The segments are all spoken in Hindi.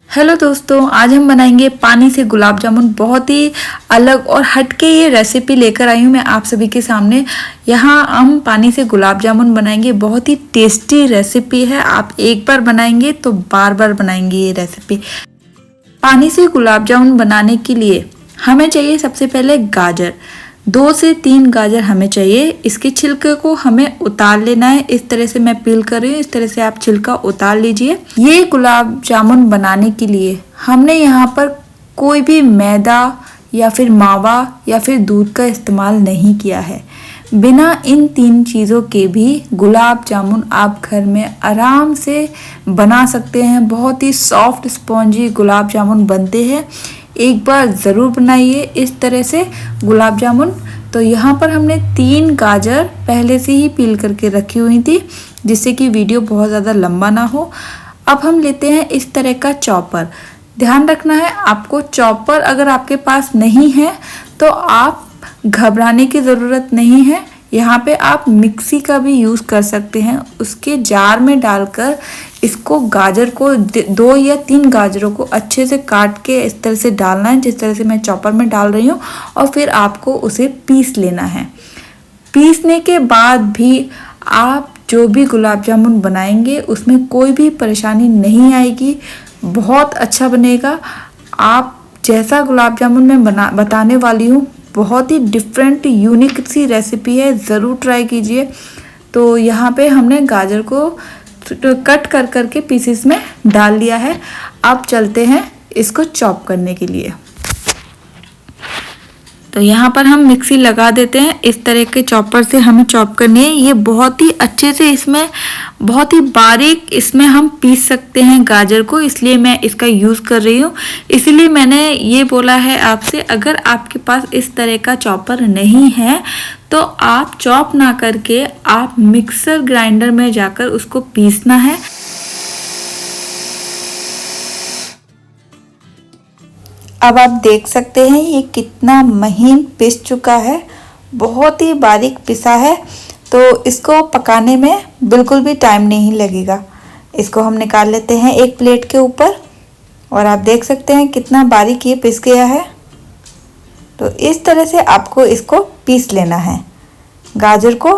हेलो दोस्तों, आज हम बनाएंगे पानी से गुलाब जामुन। बहुत ही अलग और हटके ये रेसिपी लेकर आई हूँ मैं आप सभी के सामने। यहाँ हम पानी से गुलाब जामुन बनाएंगे। बहुत ही टेस्टी रेसिपी है। आप एक बार बनाएंगे तो बार बार बनाएंगे ये रेसिपी। पानी से गुलाब जामुन बनाने के लिए हमें चाहिए सबसे पहले गाजर। 2 से 3 गाजर हमें चाहिए। इसके छिलके को हमें उतार लेना है। इस तरह से मैं पील कर रही हूँ, इस तरह से आप छिलका उतार लीजिए। ये गुलाब जामुन बनाने के लिए हमने यहाँ पर कोई भी मैदा या फिर मावा या फिर दूध का इस्तेमाल नहीं किया है। बिना इन 3 चीज़ों के भी गुलाब जामुन आप घर में आराम से बना सकते हैं। बहुत ही सॉफ्ट स्पॉन्जी गुलाब जामुन बनते हैं। एक बार ज़रूर बनाइए इस तरह से गुलाब जामुन। तो यहाँ पर हमने 3 गाजर पहले से ही पील करके रखी हुई थी, जिससे कि वीडियो बहुत ज़्यादा लंबा ना हो। अब हम लेते हैं इस तरह का चॉपर। ध्यान रखना है आपको, चॉपर अगर आपके पास नहीं है तो आप घबराने की ज़रूरत नहीं है। यहाँ पे आप मिक्सी का भी यूज़ कर सकते हैं। उसके जार में डालकर इसको गाजर को 2 या 3 गाजरों को अच्छे से काट के इस तरह से डालना है, जिस तरह से मैं चॉपर में डाल रही हूँ। और फिर आपको उसे पीस लेना है। पीसने के बाद भी आप जो भी गुलाब जामुन बनाएंगे उसमें कोई भी परेशानी नहीं आएगी। बहुत अच्छा बनेगा। आप जैसा गुलाब जामुन मैं बताने वाली हूँ, बहुत ही डिफरेंट यूनिक सी रेसिपी है, ज़रूर ट्राई कीजिए। तो यहाँ पे हमने गाजर को कट कर करके पीसेस में डाल लिया है। अब चलते हैं इसको चॉप करने के लिए। तो यहाँ पर हम मिक्सी लगा देते हैं। इस तरह के चॉपर से हमें चॉप करनी है। ये बहुत ही अच्छे से इसमें बहुत ही बारीक इसमें हम पीस सकते हैं गाजर को, इसलिए मैं इसका यूज़ कर रही हूँ। इसलिए मैंने ये बोला है आपसे, अगर आपके पास इस तरह का चॉपर नहीं है तो आप चॉप ना करके आप मिक्सर ग्राइंडर में जाकर उसको पीसना है। अब आप देख सकते हैं ये कितना महीन पिस चुका है, बहुत ही बारीक पिसा है। तो इसको पकाने में बिल्कुल भी टाइम नहीं लगेगा। इसको हम निकाल लेते हैं एक प्लेट के ऊपर। और आप देख सकते हैं कितना बारीक ये पिस गया है। तो इस तरह से आपको इसको पीस लेना है। गाजर को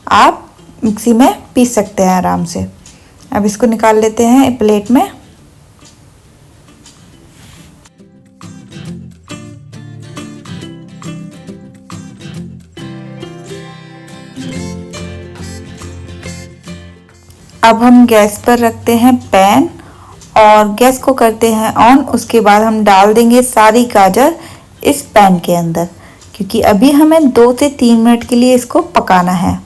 आप मिक्सी में पीस सकते हैं आराम से। अब इसको निकाल लेते हैं प्लेट में। अब हम गैस पर रखते हैं पैन और गैस को करते हैं ऑन। उसके बाद हम डाल देंगे सारी गाजर इस पैन के अंदर, क्योंकि अभी हमें 2 से 3 मिनट के लिए इसको पकाना है।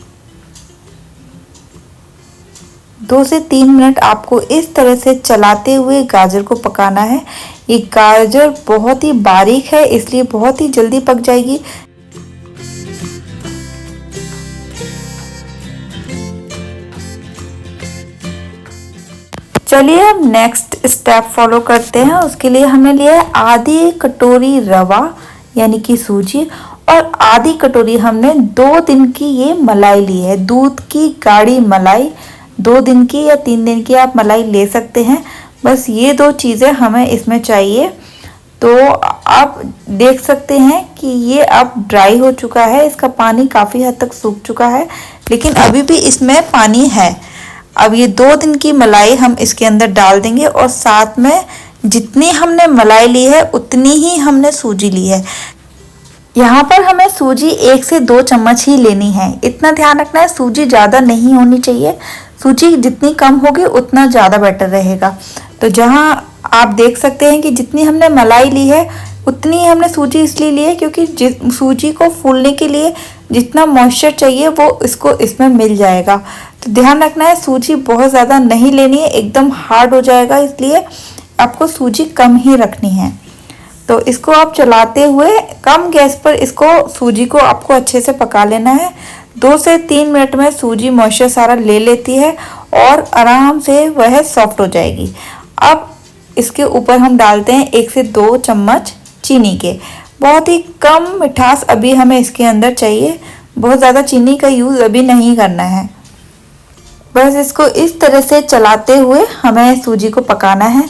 2 से 3 मिनट आपको इस तरह से चलाते हुए गाजर को पकाना है। ये गाजर बहुत ही बारीक है, इसलिए बहुत ही जल्दी पक जाएगी। चलिए अब नेक्स्ट स्टेप फॉलो करते हैं। उसके लिए हमें लिया है आधी कटोरी रवा यानी कि सूजी, और आधी कटोरी हमने 2 दिन की ये मलाई ली है, दूध की गाढ़ी मलाई। 2 दिन की या 3 दिन की आप मलाई ले सकते हैं। बस ये 2 चीज़ें हमें इसमें चाहिए। तो आप देख सकते हैं कि ये अब ड्राई हो चुका है, इसका पानी काफ़ी हद तक सूख चुका है, लेकिन अभी भी इसमें पानी है। अब ये 2 दिन की मलाई हम इसके अंदर डाल देंगे और साथ में जितनी हमने मलाई ली है उतनी ही हमने सूजी ली है। यहाँ पर हमें सूजी 1 से 2 चम्मच ही लेनी है। इतना ध्यान रखना है, सूजी ज़्यादा नहीं होनी चाहिए। सूजी जितनी कम होगी उतना ज़्यादा बेटर रहेगा। तो जहाँ आप देख सकते हैं कि जितनी हमने मलाई ली है उतनी ही हमने सूजी इसलिए ली है, क्योंकि सूजी को फूलने के लिए जितना मॉइस्चर चाहिए वो इसको इसमें मिल जाएगा। तो ध्यान रखना है, सूजी बहुत ज़्यादा नहीं लेनी है, एकदम हार्ड हो जाएगा, इसलिए आपको सूजी कम ही रखनी है। तो इसको आप चलाते हुए कम गैस पर इसको सूजी को आपको अच्छे से पका लेना है। 2 से 3 मिनट में सूजी मॉइस्चर सारा ले लेती है और आराम से वह सॉफ्ट हो जाएगी। अब इसके ऊपर हम डालते हैं 1 से 2 चम्मच चीनी के। बहुत ही कम मिठास अभी हमें इसके अंदर चाहिए, बहुत ज़्यादा चीनी का यूज़ अभी नहीं करना है। बस इसको इस तरह से चलाते हुए हमें सूजी को पकाना है।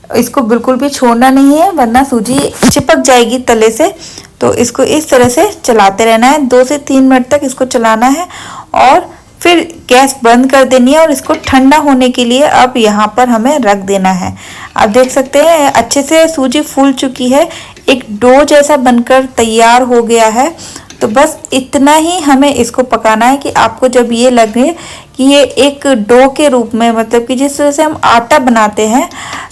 इसको बिल्कुल भी छोड़ना नहीं है वरना सूजी चिपक जाएगी तले से। तो इसको इस तरह से चलाते रहना है, 2 से 3 मिनट तक इसको चलाना है और फिर गैस बंद कर देनी है और इसको ठंडा होने के लिए अब यहाँ पर हमें रख देना है। आप देख सकते हैं अच्छे से सूजी फूल चुकी है, एक डो जैसा बनकर तैयार हो गया है। तो बस इतना ही हमें इसको पकाना है कि आपको जब ये लगे कि ये एक डो के रूप में, मतलब कि जिस तरह से हम आटा बनाते हैं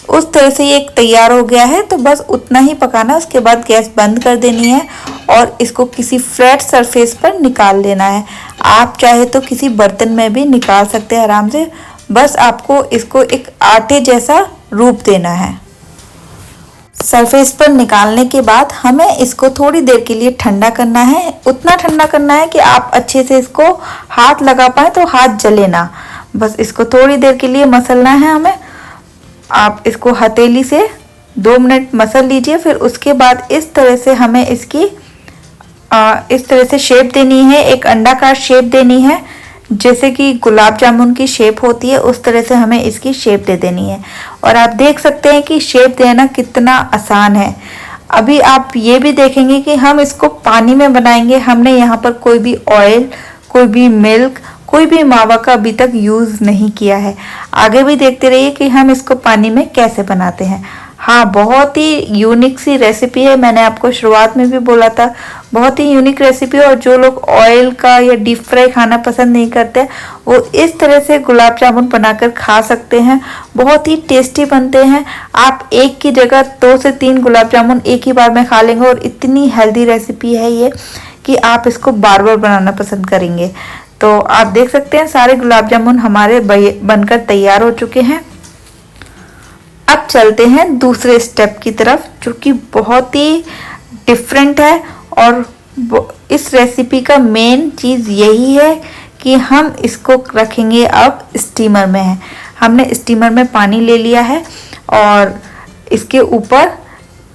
उस तरह से ये एक तैयार हो गया है, तो बस उतना ही पकाना है। उसके बाद गैस बंद कर देनी है और इसको किसी फ्लैट सरफेस पर निकाल लेना है। आप चाहे तो किसी बर्तन में भी निकाल सकते हैं आराम से, बस आपको इसको एक आटे जैसा रूप देना है। सरफेस पर निकालने के बाद हमें इसको थोड़ी देर के लिए ठंडा करना है, उतना ठंडा करना है कि आप अच्छे से इसको हाथ लगा पाए तो हाथ जले ना। बस इसको थोड़ी देर के लिए मसलना है हमें। आप इसको हथेली से 2 मिनट मसल लीजिए, फिर उसके बाद इस तरह से हमें इसकी इस तरह से शेप देनी है, एक अंडाकार शेप देनी है, जैसे कि गुलाब जामुन की शेप होती है उस तरह से हमें इसकी शेप दे देनी है। और आप देख सकते हैं कि शेप देना कितना आसान है। अभी आप ये भी देखेंगे कि हम इसको पानी में बनाएंगे, हमने यहाँ पर कोई भी ऑयल, कोई भी मिल्क, कोई भी मावा का अभी तक यूज़ नहीं किया है। आगे भी देखते रहिए कि हम इसको पानी में कैसे बनाते हैं। हाँ, बहुत ही यूनिक सी रेसिपी है, मैंने आपको शुरुआत में भी बोला था, बहुत ही यूनिक रेसिपी। और जो लोग ऑयल का या डीप फ्राई खाना पसंद नहीं करते वो इस तरह से गुलाब जामुन बनाकर खा सकते हैं, बहुत ही टेस्टी बनते हैं। आप एक की जगह 2 से 3 गुलाब जामुन एक ही बार में खा लेंगे और इतनी हेल्दी रेसिपी है ये कि आप इसको बार बार बनाना पसंद करेंगे। तो आप देख सकते हैं सारे गुलाब जामुन हमारे बनकर तैयार हो चुके हैं। अब चलते हैं दूसरे स्टेप की तरफ जो कि बहुत ही डिफरेंट है। और इस रेसिपी का मेन चीज़ यही है कि हम इसको रखेंगे अब स्टीमर में है। हमने स्टीमर में पानी ले लिया है और इसके ऊपर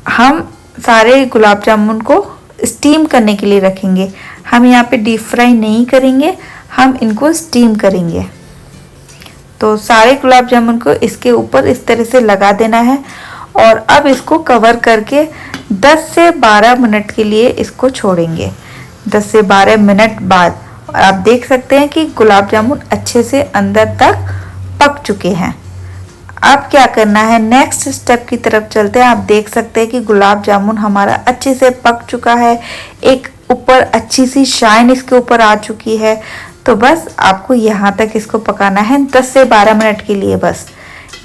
हम सारे गुलाब जामुन को स्टीम करने के लिए रखेंगे। हम यहाँ पे डीप फ्राई नहीं करेंगे, हम इनको स्टीम करेंगे। तो सारे गुलाब जामुन को इसके ऊपर इस तरह से लगा देना है और अब इसको कवर करके 10 से 12 मिनट के लिए इसको छोड़ेंगे। 10 से 12 मिनट बाद आप देख सकते हैं कि गुलाब जामुन अच्छे से अंदर तक पक चुके हैं। अब क्या करना है, नेक्स्ट स्टेप की तरफ चलते हैं। आप देख सकते हैं कि गुलाब जामुन हमारा अच्छे से पक चुका है, एक ऊपर अच्छी सी शाइन इसके ऊपर आ चुकी है। तो बस आपको यहाँ तक इसको पकाना है 10 से 12 मिनट के लिए। बस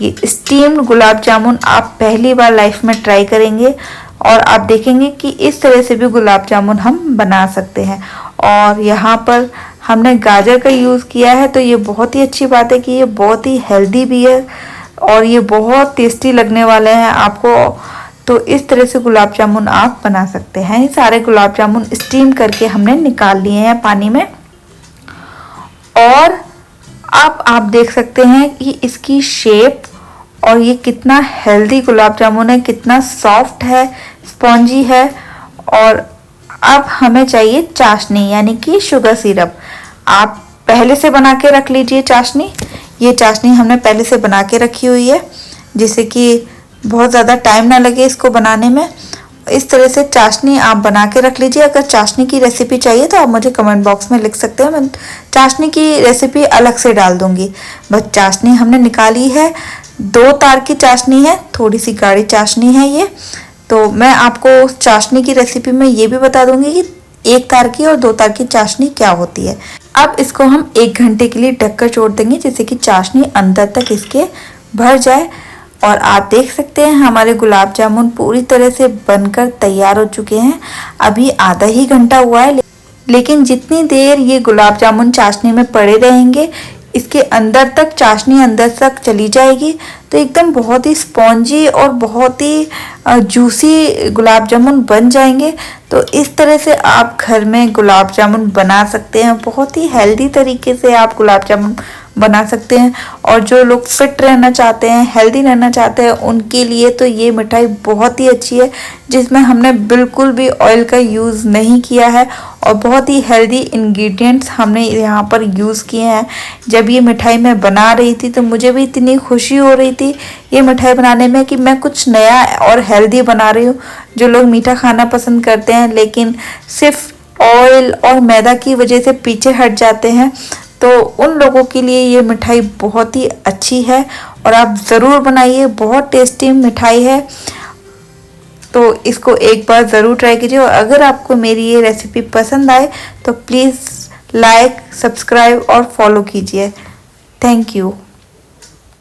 ये स्टीम्ड गुलाब जामुन आप पहली बार लाइफ में ट्राई करेंगे और आप देखेंगे कि इस तरह से भी गुलाब जामुन हम बना सकते हैं। और यहाँ पर हमने गाजर का यूज़ किया है, तो ये बहुत ही अच्छी बात है कि ये बहुत ही हेल्दी भी है और ये बहुत टेस्टी लगने वाले हैं आपको। तो इस तरह से गुलाब जामुन आप बना सकते हैं। ये सारे गुलाब जामुन स्टीम करके हमने निकाल लिए हैं पानी में। और अब आप देख सकते हैं कि इसकी शेप और ये कितना हेल्दी गुलाब जामुन है, कितना सॉफ्ट है, स्पॉन्जी है। और अब हमें चाहिए चाशनी यानी कि शुगर सिरप। आप पहले से बना के रख लीजिए चाशनी। ये चाशनी हमने पहले से बना के रखी हुई है जिससे कि बहुत ज़्यादा टाइम ना लगे इसको बनाने में। इस तरह से चाशनी आप बना के रख लीजिए। अगर चाशनी की रेसिपी चाहिए तो आप मुझे कमेंट बॉक्स में लिख सकते हैं, मैं चाशनी की रेसिपी अलग से डाल दूंगी। बस चाशनी हमने निकाली है, 2 तार की चाशनी है, थोड़ी सी गाढ़ी चाशनी है ये। तो मैं आपको चाशनी की रेसिपी में ये भी बता दूंगी कि 1 तार की और 2 तार की चाशनी क्या होती है। अब इसको हम 1 घंटे के लिए ढककर छोड़ देंगे जिससे कि चाशनी अंदर तक इसके भर जाए। और आप देख सकते हैं हमारे गुलाब जामुन पूरी तरह से बनकर तैयार हो चुके हैं। अभी आधा ही घंटा हुआ है, लेकिन जितनी देर ये गुलाब जामुन चाशनी में पड़े रहेंगे इसके अंदर तक चाशनी अंदर तक चली जाएगी तो एकदम बहुत ही स्पॉन्जी और बहुत ही जूसी गुलाब जामुन बन जाएंगे। तो इस तरह से आप घर में गुलाब जामुन बना सकते हैं। बहुत ही हेल्दी तरीके से आप गुलाब जामुन बना सकते हैं। और जो लोग फिट रहना चाहते हैं, हेल्दी रहना चाहते हैं, उनके लिए तो ये मिठाई बहुत ही अच्छी है, जिसमें हमने बिल्कुल भी ऑयल का यूज़ नहीं किया है और बहुत ही हेल्दी इंग्रेडिएंट्स हमने यहाँ पर यूज़ किए हैं। जब ये मिठाई मैं बना रही थी तो मुझे भी इतनी खुशी हो रही थी ये मिठाई बनाने में कि मैं कुछ नया और हेल्दी बना रही हूँ। जो लोग मीठा खाना पसंद करते हैं लेकिन सिर्फ ऑयल और मैदा की वजह से पीछे हट जाते हैं, तो उन लोगों के लिए ये मिठाई बहुत ही अच्छी है और आप ज़रूर बनाइए। बहुत टेस्टी मिठाई है, तो इसको एक बार ज़रूर ट्राई कीजिए। और अगर आपको मेरी ये रेसिपी पसंद आए तो प्लीज़ लाइक, सब्सक्राइब और फॉलो कीजिए। Thank you.